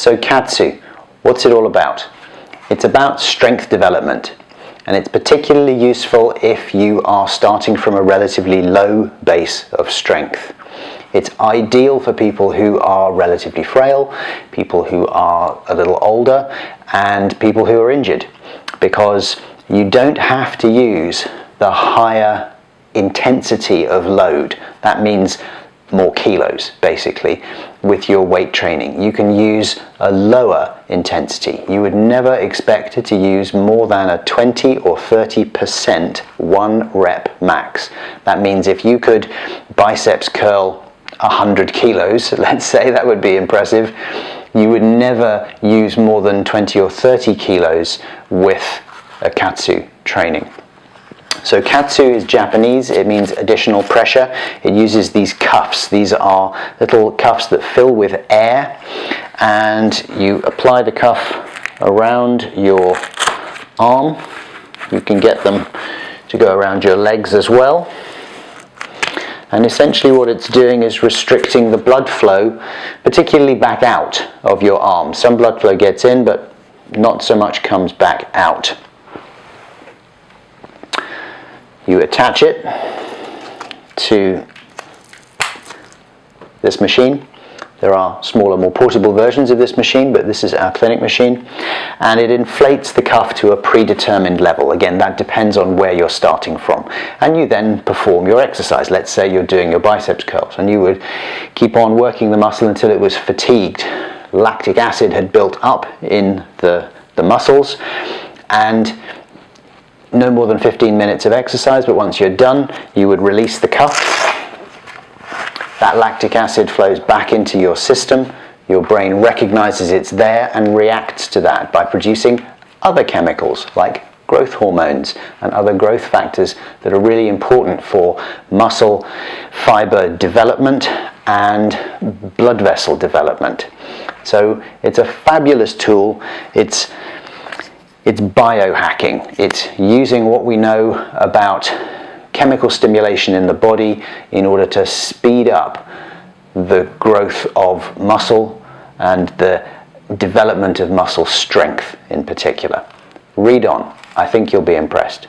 So Kaatsu, what's it all about? It's about strength development, and it's particularly useful if you are starting from a relatively low base of strength. It's ideal for people who are relatively frail, people who are a little older, and people who are injured, because you don't have to use the higher intensity of load. That means more kilos, basically, with your weight training. You can use a lower intensity. You would never expect to use more than a 20 or 30% 1 rep max. That means if you could biceps curl 100 kilos, let's say, that would be impressive. You would never use more than 20 or 30 kilos with a Kaatsu training. So Kaatsu is Japanese, it means additional pressure. It uses these cuffs. These are little cuffs that fill with air, and you apply the cuff around your arm. You can get them to go around your legs as well. And essentially what it's doing is restricting the blood flow, particularly back out of your arm. Some blood flow gets in, but not so much comes back out. You attach it to this machine. There are smaller, more portable versions of this machine, but this is our clinic machine, and it inflates the cuff to a predetermined level. Again, that depends on where you're starting from, and you then perform your exercise. Let's say you're doing your biceps curls, and you would keep on working the muscle until it was fatigued. Lactic acid had built up in the muscles, and no more than 15 minutes of exercise, but once you're done, you would release the cuff. That lactic acid flows back into your system. Your brain recognizes it's there and reacts to that by producing other chemicals like growth hormones and other growth factors that are really important for muscle fiber development and blood vessel development. So it's a fabulous tool. It's biohacking. It's using what we know about chemical stimulation in the body in order to speed up the growth of muscle and the development of muscle strength in particular. Read on. I think you'll be impressed.